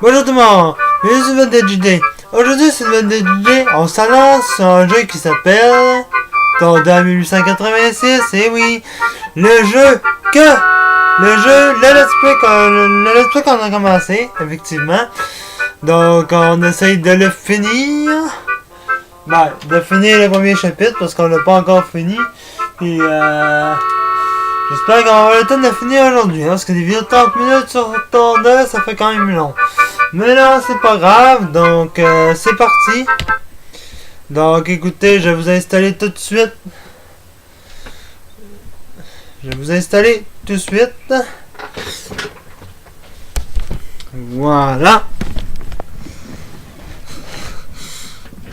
Bonjour tout le monde, bienvenue sur votre DJD. Aujourd'hui sur votre DJD, on se lance sur un jeu qui s'appelle Torda 1886, et oui, le jeu, le let's play qu'on a commencé, effectivement. Donc on essaye de le finir. De finir le premier chapitre parce qu'on l'a pas encore fini. Et j'espère qu'on va avoir le temps de le finir aujourd'hui, hein, parce que des vidéos de 30 minutes sur Torda, ça fait quand même long. Mais non, c'est pas grave, donc c'est parti. Donc écoutez, je vais vous installer tout de suite. Voilà.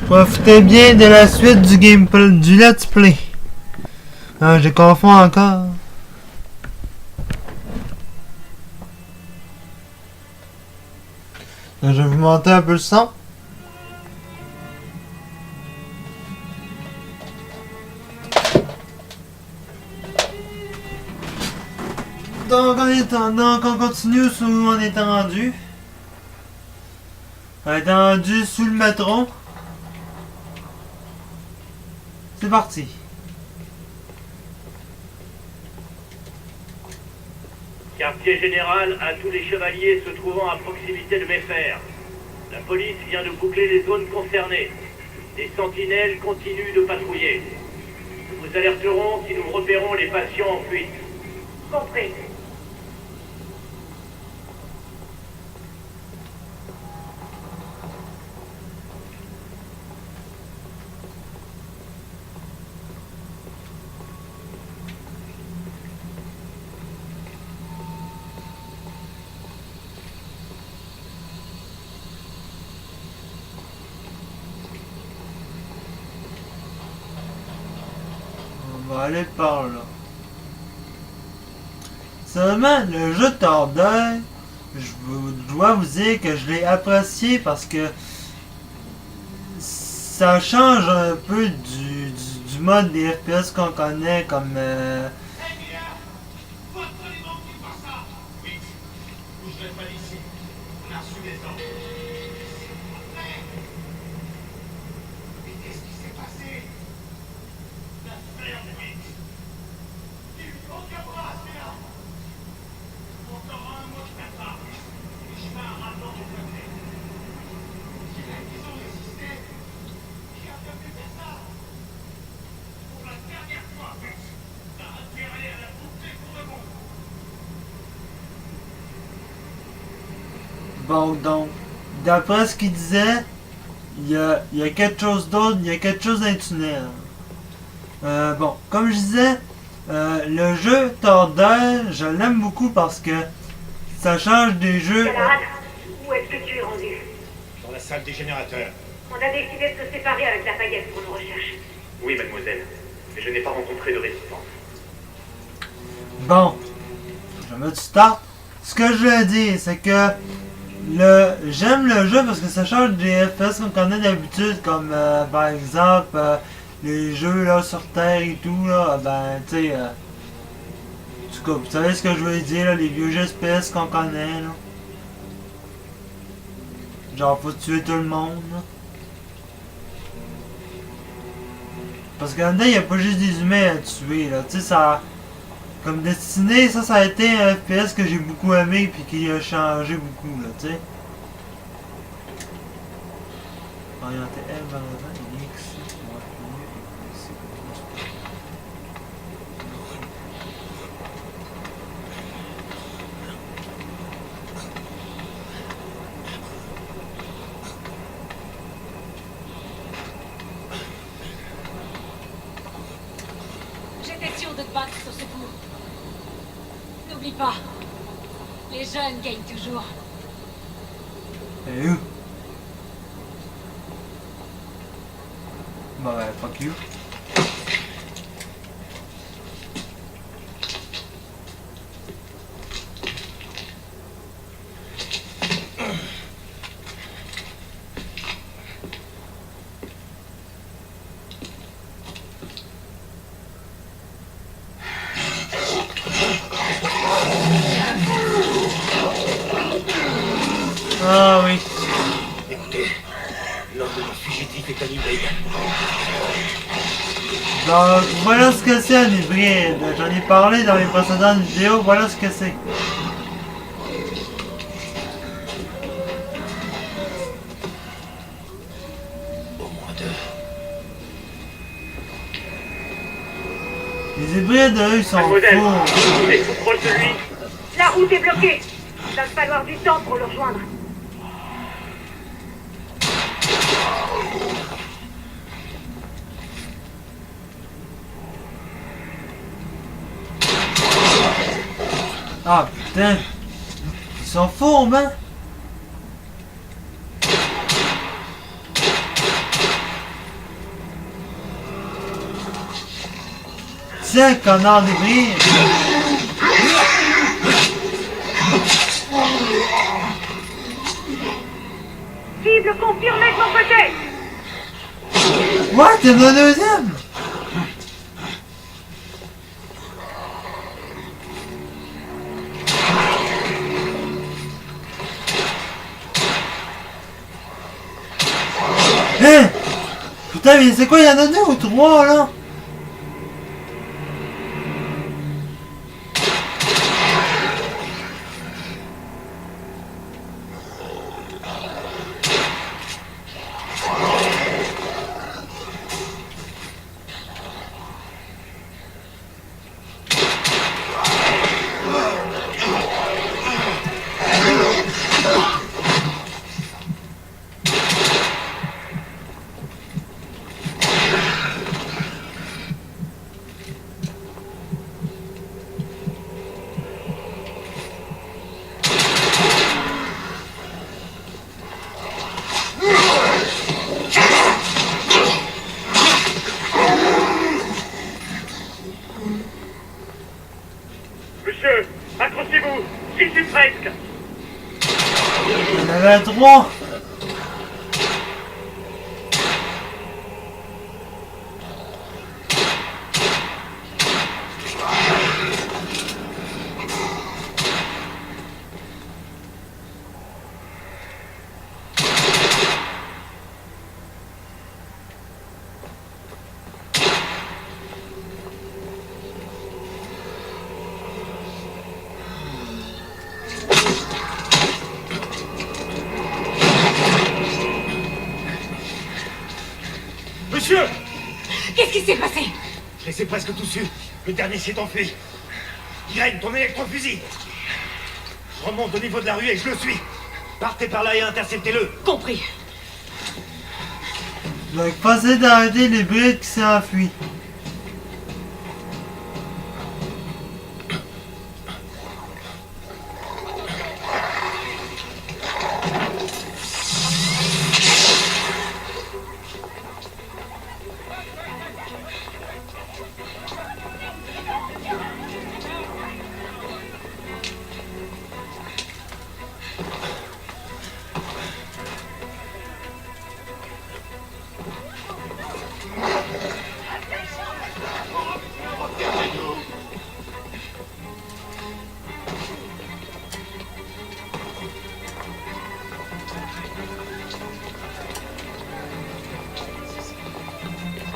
Profitez bien de la suite du gameplay, du let's play. Ah, je confonds encore. Je vais vous monter un peu le son. Donc on continue sur où on est rendu. On est rendu sous le métro. C'est parti. Quartier général à tous les chevaliers se trouvant à proximité de Méfer. La police vient de boucler les zones concernées. Des sentinelles continuent de patrouiller. Nous vous alerterons si nous repérons les patients en fuite. Compris. On va aller par là. Seulement, le jeu Torda, je dois vous dire que je l'ai apprécié parce que ça change un peu du mode des FPS qu'on connaît comme... Bon, donc, d'après ce qu'il disait, il y a quelque chose d'autre, il y a quelque chose dans le tunnel. Bon, comme je disais, le jeu Torda, je l'aime beaucoup parce que ça change des jeux... Camarade, où est-ce que tu es rendu? Dans la salle des générateurs. On a décidé de se séparer avec la baguette pour nos recherches. Oui, mademoiselle. Mais je n'ai pas rencontré de résistance. Bon, je vais mettre start. Ce que je veux dire, c'est que j'aime le jeu parce que ça change des FPS qu'on connaît d'habitude, comme par exemple les jeux là sur Terre et tout là, tu sais, en tout cas, vous savez ce que je veux dire là, les vieux jeux FPS qu'on connaît là. Genre faut tuer tout le monde là. Parce que là-dedans, il n'y a pas juste des humains à tuer là, tu sais, ça... Comme Destiny, ça a été un FPS que j'ai beaucoup aimé puis qui a changé beaucoup là, tu sais. Orienté L vers l'avant, X, J'étais sûr de te battre sur ce coup. N'oublie pas, les jeunes gagnent toujours. Et où? Bah ouais, fuck you. Ah oui. Écoutez, l'homme de nos fugitifs est un hybride. Donc voilà ce que c'est un hybride. J'en ai parlé dans mes précédentes vidéos, voilà ce que c'est. Au moins deux. Les hybrides, eux, ils sont Mademoiselle, fous. êtes-vous proche de lui? La route est bloquée. Il va me falloir du temps pour le rejoindre. Ah putain. Ils sont fourbes, hein. Tiens, connard d'hybride. Cible confirmée de mon côté. What? T'es le deuxième? Hein? Putain, mais c'est quoi? Il y en a deux ou trois, là? Monsieur, accrochez-vous. J'y suis presque. Il y en avait trois. Monsieur! Qu'est-ce qui s'est passé? Je les ai presque tous eus. Le dernier s'est enfui. Irène, ton électrofusil! Je remonte au niveau de la rue et je le suis. Partez par là et interceptez-le. Compris. Donc, passez d'arrêter l'hybride qui s'est enfui.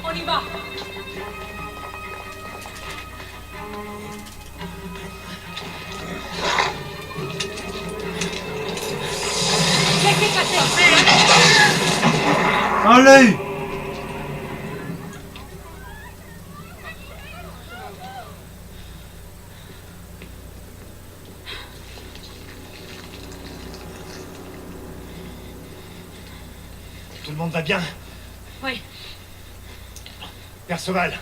On y va. Laissez passer. On l'a eu. Tout le monde va bien? Oui. Perceval,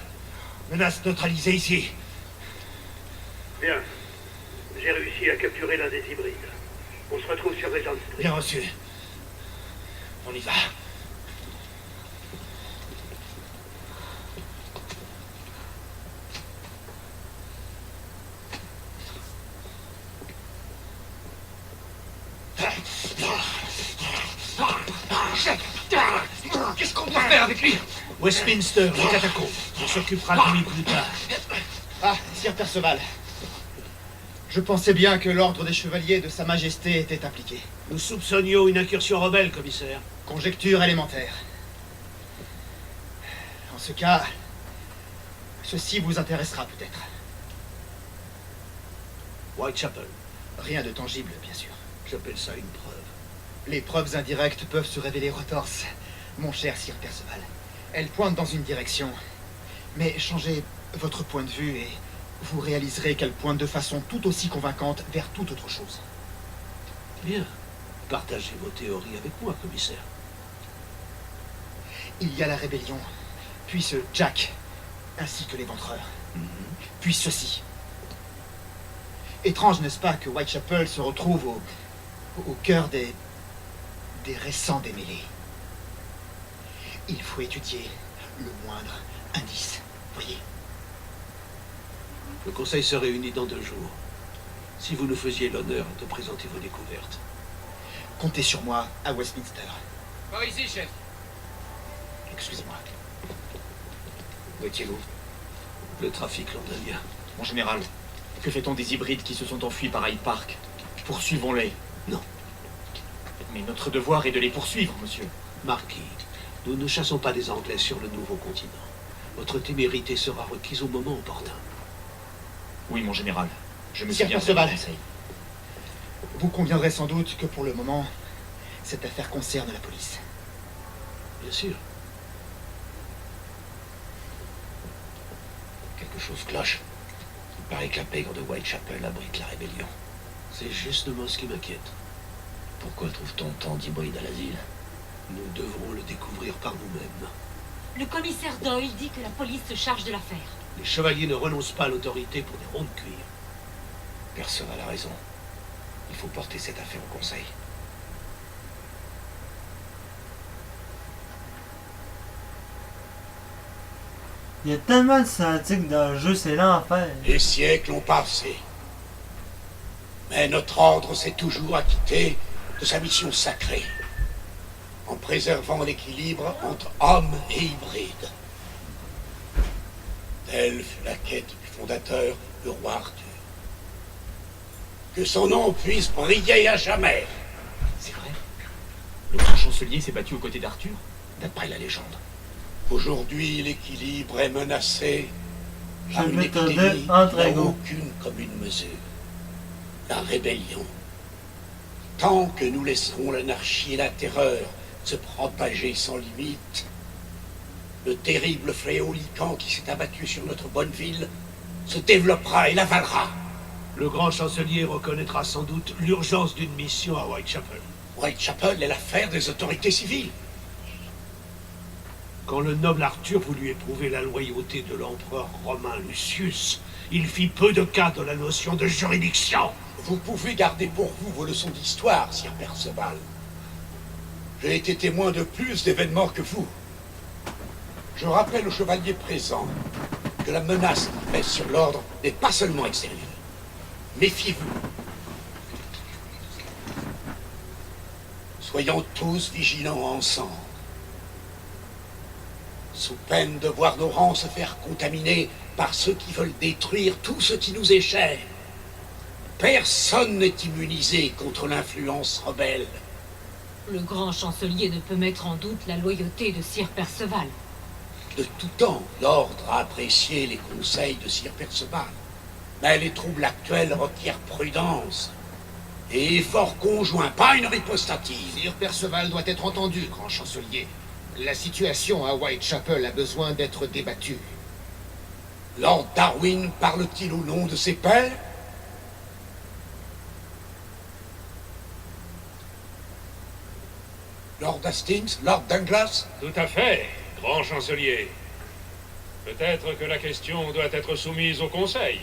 menace neutralisée ici. Bien. J'ai réussi à capturer l'un des hybrides. On se retrouve sur Regent Street. Bien reçu. On y va. Qu'est-ce qu'on doit faire avec lui? Westminster, les catacombes. On s'occupera de lui plus tard. Ah, Sir Perceval. Je pensais bien que l'ordre des chevaliers de Sa Majesté était impliqué. Nous soupçonnions une incursion rebelle, commissaire. Conjecture élémentaire. En ce cas, ceci vous intéressera peut-être. Whitechapel. Rien de tangible, bien sûr. J'appelle ça une preuve. Les preuves indirectes peuvent se révéler retorses, mon cher Sir Perceval. Elles pointent dans une direction. Mais changez votre point de vue et vous réaliserez qu'elles pointent de façon tout aussi convaincante vers toute autre chose. Bien. Partagez vos théories avec moi, commissaire. Il y a la rébellion, puis ce Jack, ainsi que l'éventreur. Puis ceci. Étrange, n'est-ce pas, que Whitechapel se retrouve au cœur des récents démêlés. Il faut étudier le moindre indice, voyez. Le conseil se réunit dans 2 jours. Si vous nous faisiez l'honneur de présenter vos découvertes. Comptez sur moi à Westminster. Par ici, chef. Excusez-moi. Où étiez-vous? Le trafic londonien. Mon général, que fait-on des hybrides qui se sont enfuis par Hyde Park? Poursuivons-les. Non. Mais notre devoir est de les poursuivre, monsieur. Marquis, nous ne chassons pas des Anglais sur le nouveau continent. Votre témérité sera requise au moment opportun. Oui, mon général. Je me Sir souviens de Perceval. votre conseil. Vous conviendrez sans doute que pour le moment, cette affaire concerne la police. Bien sûr. Quelque chose cloche. Il paraît que la pègre de Whitechapel abrite la rébellion. C'est justement ce qui m'inquiète. Pourquoi trouve-t-on tant d'hybrides à l'asile? Nous devrons le découvrir par nous-mêmes. Le commissaire Doyle dit que la police se charge de l'affaire. Les chevaliers ne renoncent pas à l'autorité pour des ronds de cuir. Perceval a raison. Il faut porter cette affaire au conseil. Il y a tellement de cinématiques dans le jeu, c'est l'enfer. Les siècles ont passé. Mais notre ordre s'est toujours acquitté de sa mission sacrée, en préservant l'équilibre entre hommes et hybrides. Telle fut la quête du fondateur, le roi Arthur. Que son nom puisse briller à jamais. C'est vrai? Le grand chancelier s'est battu aux côtés d'Arthur? D'après la légende. Aujourd'hui, l'équilibre est menacé par Je une vais te dire épidémie qui entre n'a égaux. aucune commune mesure. La rébellion. Tant que nous laisserons l'anarchie et la terreur se propager sans limite, le terrible fléau lycan qui s'est abattu sur notre bonne ville se développera et l'avalera. Le grand chancelier reconnaîtra sans doute l'urgence d'une mission à Whitechapel. Whitechapel est l'affaire des autorités civiles. Quand le noble Arthur voulut éprouver la loyauté de l'empereur romain Lucius, il fit peu de cas de la notion de juridiction. Vous pouvez garder pour vous vos leçons d'histoire, Sir Perceval. J'ai été témoin de plus d'événements que vous. Je rappelle aux chevaliers présents que la menace qui pèse sur l'ordre n'est pas seulement extérieure. Méfiez-vous. Soyons tous vigilants ensemble. Sous peine de voir nos rangs se faire contaminer par ceux qui veulent détruire tout ce qui nous est cher. Personne n'est immunisé contre l'influence rebelle. Le grand chancelier ne peut mettre en doute la loyauté de Sir Perceval. De tout temps, l'ordre a apprécié les conseils de Sir Perceval. Mais les troubles actuels requièrent prudence et effort conjoint, pas une ripostative. Sir Perceval doit être entendu, grand chancelier. La situation à Whitechapel a besoin d'être débattue. Lord Darwin parle-t-il au nom de ses pairs? Lord Hastings, Lord Douglas? Tout à fait, grand chancelier. Peut-être que la question doit être soumise au Conseil.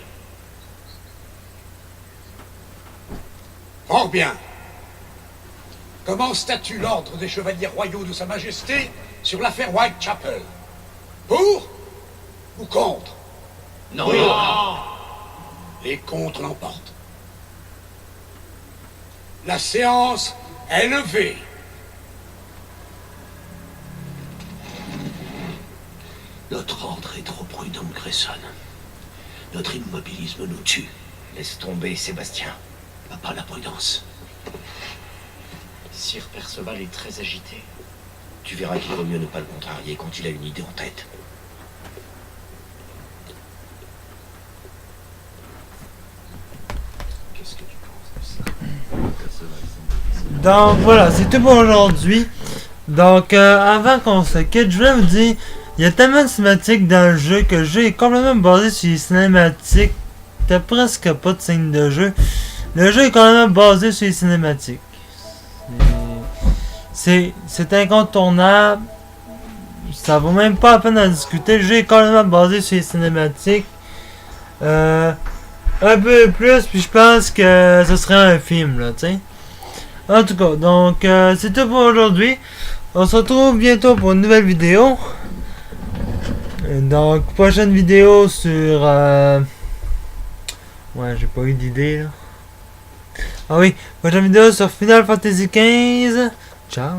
Fort bien. Comment statue l'ordre des chevaliers royaux de Sa Majesté sur l'affaire Whitechapel? Pour ou contre? Non, Les contre l'emportent. La séance est levée. Notre ordre est trop prudent, Grayson. Notre immobilisme nous tue. Laisse tomber, Sébastien. Pas la prudence. Sir Perceval est très agité. Tu verras qu'il vaut mieux ne pas le contrarier quand il a une idée en tête. Qu'est-ce que tu penses de ça? Donc voilà, c'est tout pour aujourd'hui. Donc avant qu'on se quitte, je voulais vous dire, il y a tellement de cinématiques dans le jeu que le jeu est complètement basé sur les cinématiques. T'as presque pas de scène de jeu. Le jeu est complètement basé sur les cinématiques. C'est incontournable. Ça vaut même pas la peine à discuter. Le jeu est complètement basé sur les cinématiques. Un peu plus, puis je pense que ce serait un film, là, tu sais. En tout cas, donc, c'est tout pour aujourd'hui. On se retrouve bientôt pour une nouvelle vidéo. Donc, prochaine vidéo sur... Ouais, j'ai pas eu d'idée, là. Ah oui, prochaine vidéo sur Final Fantasy XV. Ciao.